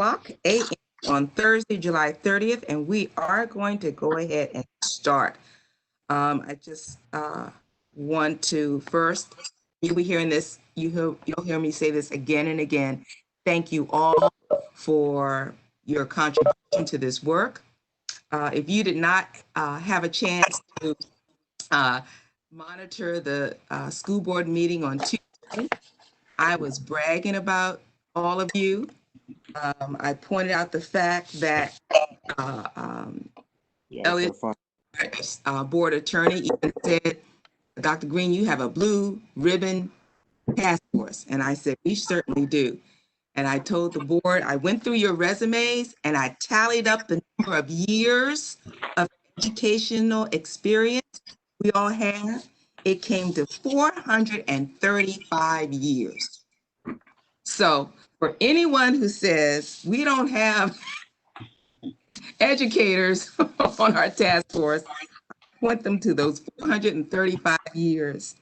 a.m. on Thursday, July 30th, and we are going to go ahead and start. I just want to first, you'll be hearing this, you'll hear me say this again and again. Thank you all for your contribution to this work. If you did not have a chance to monitor the school board meeting on Tuesday, I was bragging about all of you. I pointed out the fact that Elliot, board attorney, even said, Dr. Greene, you have a blue ribbon task force. And I said, we certainly do. And I told the board, I went through your resumes and I tallied up the number of years of educational experience we all have. It came to 435 years. So for anyone who says we don't have educators on our task force, I point them to those 435 years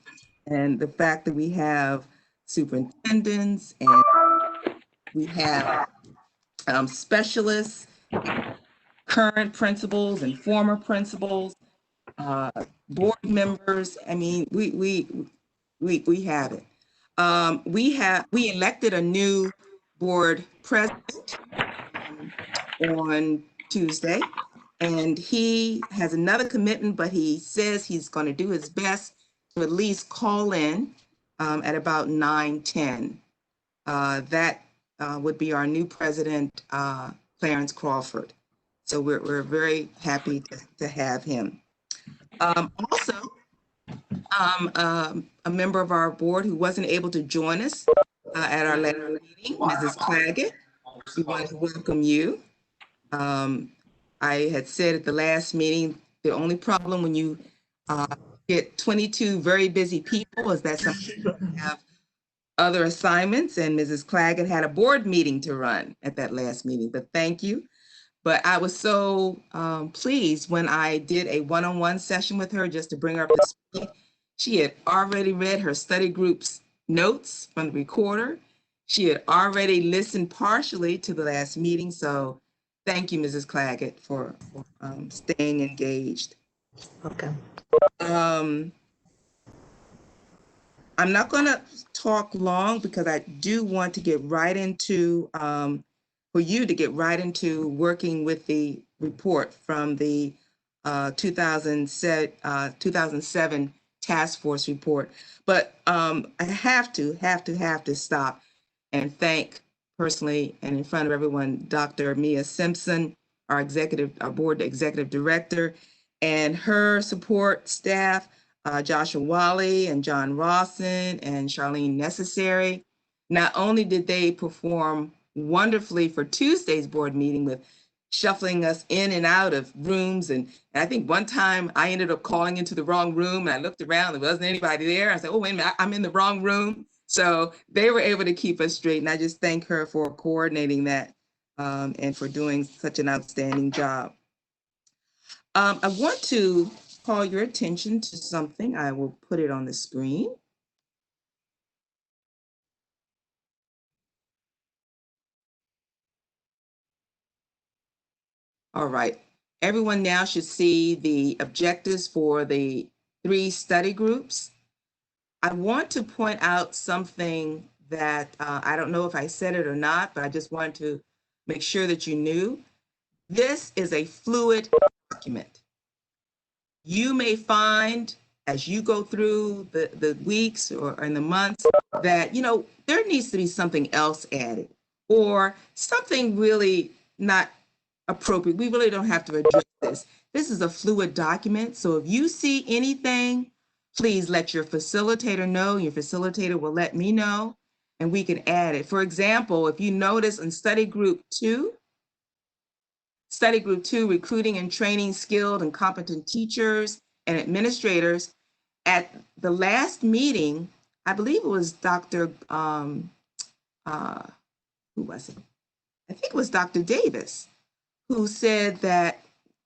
and the fact that we have superintendents and we have specialists, current principals and former principals, board members. I mean, we have it. We elected a new board president on Tuesday, and he has another commitment, but he says he's going to do his best to at least call in at about 9:10. That would be our new president, Clarence Crawford. So we're very happy to have him. Also, a member of our board who wasn't able to join us at our last meeting, Mrs. Claggett. We want to welcome you. I had said at the last meeting, the only problem when you get 22 very busy people is that some people have other assignments, and Mrs. Claggett had a board meeting to run at that last meeting, but thank you. But I was so pleased when I did a one-on-one session with her just to bring her up to speed. She had already read her study group's notes from the recorder. She had already listened partially to the last meeting. So thank you, Mrs. Claggett, for staying engaged. Okay. I'm not going to talk long because I do want to get right into, for you to get right into working with the report from the 2007 task force report. But I have to stop and thank personally and in front of everyone, Dr. Mia Simpson, our board executive director, and her support staff, Joshua Wally and John Rawson and Charlene Necessary. Not only did they perform wonderfully for Tuesday's board meeting with shuffling us in and out of rooms. And I think one time I ended up calling into the wrong room and I looked around, there wasn't anybody there. I said, oh, wait a minute, I'm in the wrong room. So they were able to keep us straight. And I just thank her for coordinating that and for doing such an outstanding job. I want to call your attention to something. I will put it on the screen. All right. Everyone now should see the objectives for the 3 study groups. I want to point out something that I don't know if I said it or not, but I just wanted to make sure that you knew. This is a fluid document. You may find as you go through the weeks or in the months that, you know, there needs to be something else added or something really not appropriate. We really don't have to address this. This is a fluid document. So if you see anything, please let your facilitator know. Your facilitator will let me know and we can add it. For example, if you notice in study group 2, recruiting and training skilled and competent teachers and administrators, at the last meeting, I believe it was Dr. Who was it? I think it was Dr. Davis, who said that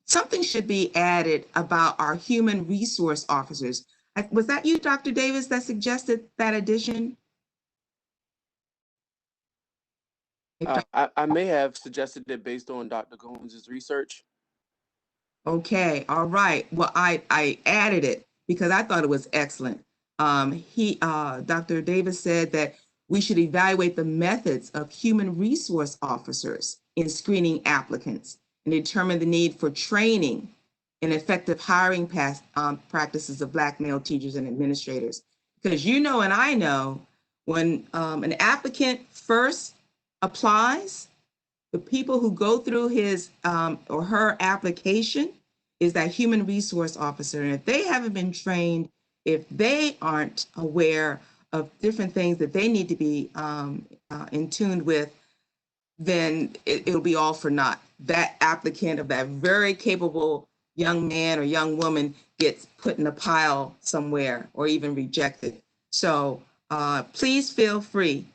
something should be added about our human resource officers. Was that you, Dr. Davis, that suggested that addition? I may have suggested it based on Dr. Gomes' research. Okay, all right. Well, I added it because I thought it was excellent. Dr. Davis said that we should evaluate the methods of human resource officers in screening applicants and determine the need for training and effective hiring practices of Black male teachers and administrators. Because you know, and I know, when an applicant first applies, the people who go through his or her application is that human resource officer. And if they haven't been trained, if they aren't aware of different things that they need to be in tune with, then it'll be all for naught. That applicant of that very capable young man or young woman gets put in a pile somewhere or even rejected. So please feel free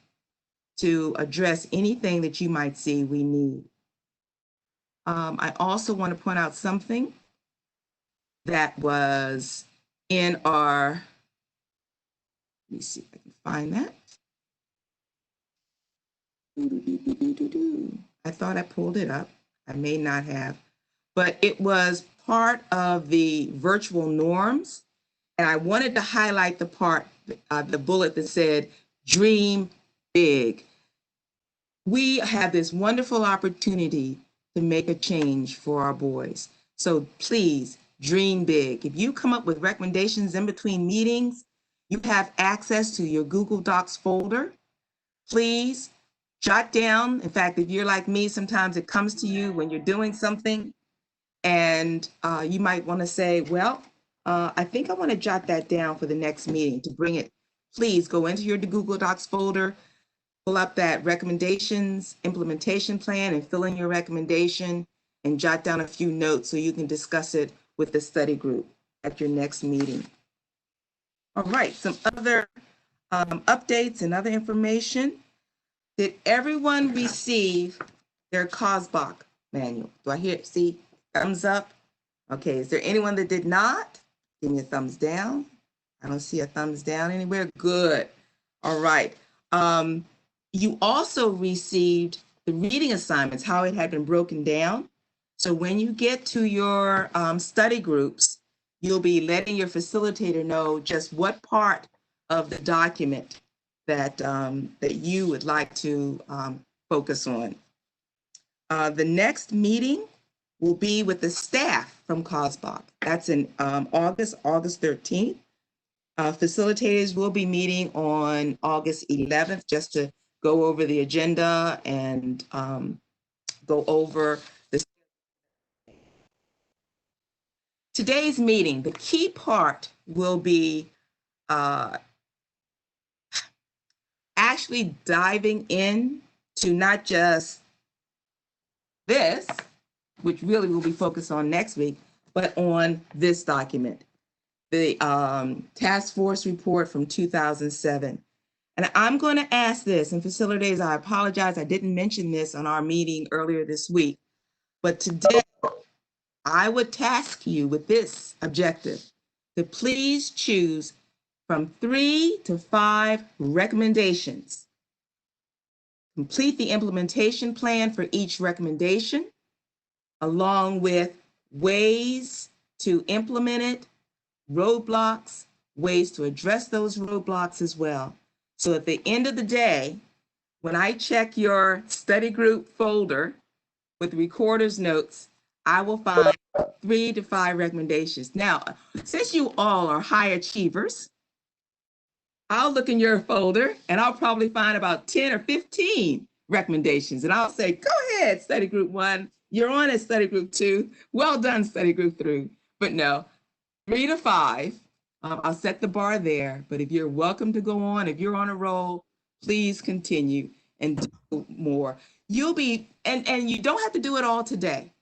to address anything that you might see we need. I also want to point out something that was in our, let me see if I can find that. I thought I pulled it up. I may not have, but it was part of the virtual norms. And I wanted to highlight the part, the bullet that said, dream big. We have this wonderful opportunity to make a change for our boys. So please dream big. If you come up with recommendations in between meetings, you have access to your Google Docs folder. Please jot down. In fact, if you're like me, sometimes it comes to you when you're doing something and you might want to say, well, I think I want to jot that down for the next meeting to bring it. Please go into your Google Docs folder, pull up that recommendations implementation plan and fill in your recommendation and jot down a few notes so you can discuss it with the study group at your next meeting. All right, some other updates and other information. Did everyone receive their COSBOC manual? Do I see thumbs up? Okay, is there anyone that did not? Give me a thumbs down. I don't see a thumbs down anywhere. Good. All right. You also received the reading assignments, how it had been broken down. So when you get to your study groups, you'll be letting your facilitator know just what part of the document that, that you would like to focus on. The next meeting will be with the staff from COSBOC. That's in August 13th. Facilitators will be meeting on August 11th just to go over the agenda and go over the. Today's meeting, the key part will be actually diving in to not just this, which really will be focused on next week, but on this document, the task force report from 2007. And I'm going to ask this, and facilitators, I apologize, I didn't mention this on our meeting earlier this week, but today I would task you with this objective, to please choose from 3 to 5 recommendations. Complete the implementation plan for each recommendation, along with ways to implement it, roadblocks, ways to address those roadblocks as well. So at the end of the day, when I check your study group folder with recorder's notes, I will find 3 to 5 recommendations. Now, since you all are high achievers, I'll look in your folder and I'll probably find about 10 or 15 recommendations. And I'll say, go ahead, study group 1. You're on at study group 2. Well done, study group 3. But no, 3 to 5. I'll set the bar there. But if you're welcome to go on, if you're on a roll, please continue and do more. You'll be, and you don't have to do it all today.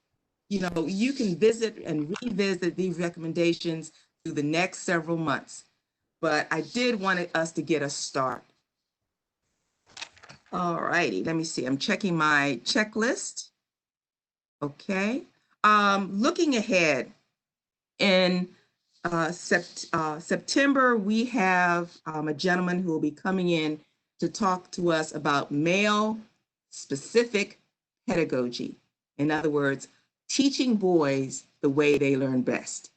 You know, you can visit and revisit these recommendations through the next several months. But I did want us to get a start. All righty, let me see. I'm checking my checklist. Okay. Looking ahead, in September, we have a gentleman who will be coming in to talk to us about male male-specific pedagogy. In other words, teaching boys the way they learn best.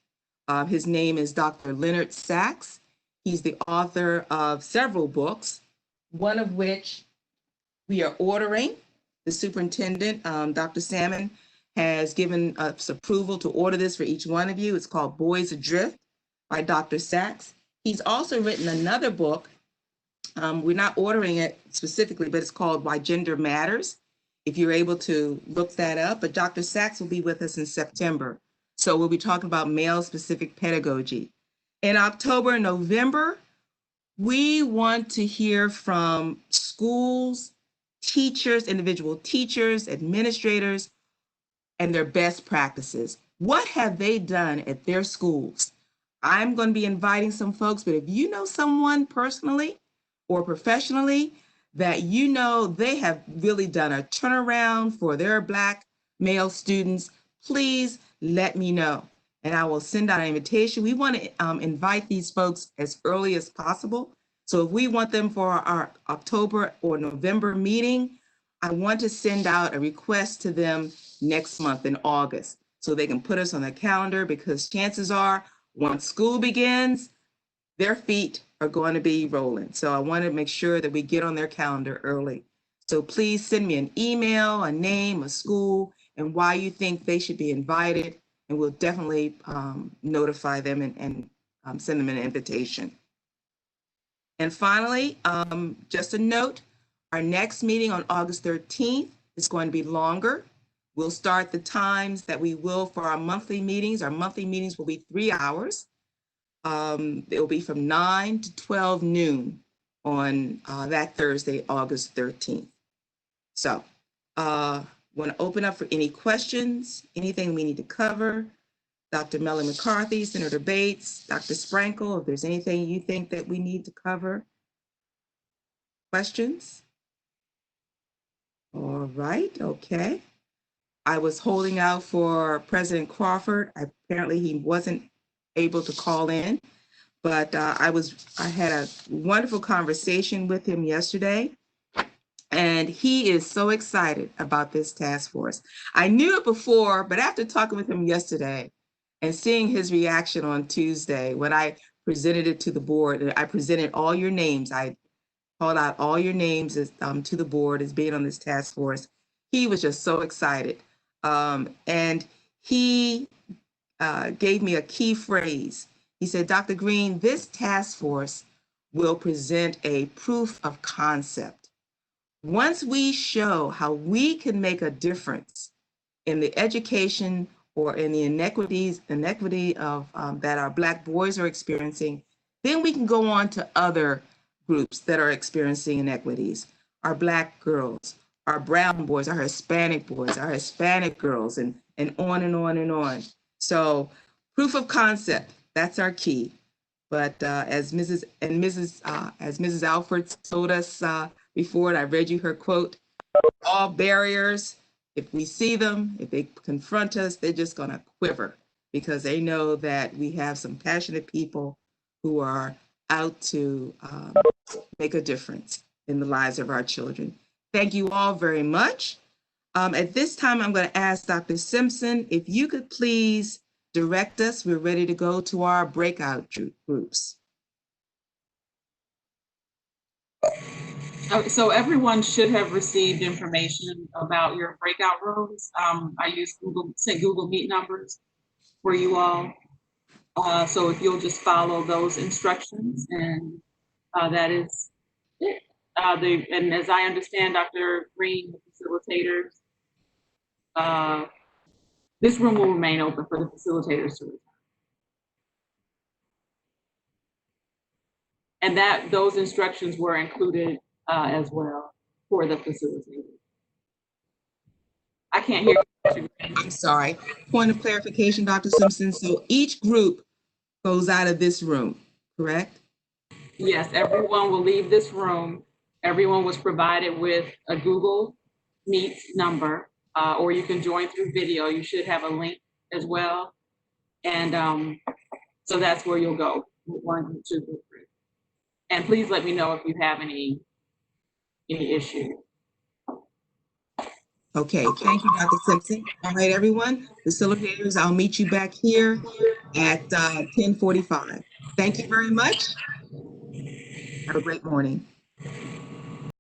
His name is Dr. Leonard Sachs. He's the author of several books, one of which we are ordering. The superintendent, Dr. Salmon, has given us approval to order this for each one of you. It's called Boys Adrift by Dr. Sachs. He's also written another book. We're not ordering it specifically, but it's called Why Gender Matters. If you're able to look that up, but Dr. Sachs will be with us in September. So we'll be talking about male-specific pedagogy. In October and November, we want to hear from schools, teachers, individual teachers, administrators, and their best practices. What have they done at their schools? I'm going to be inviting some folks, but if you know someone personally or professionally that you know they have really done a turnaround for their Black male students, please let me know. And I will send out an invitation. We want to invite these folks as early as possible. So if we want them for our October or November meeting, I want to send out a request to them next month in August so they can put us on the calendar, because chances are once school begins, their feet are going to be rolling. So I want to make sure that we get on their calendar early. So please send me an email, a name, a school, and why you think they should be invited, and we'll definitely notify them and send them an invitation. And finally, just a note, our next meeting on August 13th is going to be longer. We'll start the times that we will for our monthly meetings. Our monthly meetings will be 3 hours. It will be from 9 to 12 noon on that Thursday, August 13th. So want to open up for any questions, anything we need to cover. Dr. Melanie McCarthy, Senator Bates, Dr. Sprankle, if there's anything you think that we need to cover. Questions? All right, okay. I was holding out for President Crawford. Apparently he wasn't able to call in, but I had a wonderful conversation with him yesterday, and he is so excited about this task force. I knew it before, but after talking with him yesterday and seeing his reaction on Tuesday when I presented it to the board, and I presented all your names, I called out all your names as, to the board as being on this task force. He was just so excited. And he gave me a key phrase. He said, Dr. Greene, this task force will present a proof of concept. Once we show how we can make a difference in the education or in the inequity of that our Black boys are experiencing, then we can go on to other groups that are experiencing inequities, our Black girls, our brown boys, our Hispanic girls, and on and on and on. So proof of concept, that's our key. But as Mrs. Alford told us before, and I read you her quote, all barriers, if we see them, if they confront us, they're just going to quiver, because they know that we have some passionate people who are out to make a difference in the lives of our children. Thank you all very much. At this time, I'm going to ask Dr. Simpson, if you could please direct us. We're ready to go to our breakout groups. So everyone should have received information about your breakout rooms. I use Google Meet numbers for you all. So if you'll just follow those instructions, and that is it. And as I understand, Dr. Greene, the facilitators, this room will remain open for the facilitators to return. And that those instructions were included as well for the facilitators. I can't hear you. I'm sorry. Point of clarification, Dr. Simpson. So each group goes out of this room, correct? Yes, everyone will leave this room. Everyone was provided with a Google Meet number, or you can join through video. You should have a link as well. And so that's where you'll go, 1, 2, 3. And please let me know if you have any issue. Okay, thank you, Dr. Simpson. All right, everyone, facilitators, I'll meet you back here at 10:45. Thank you very much. Have a great morning.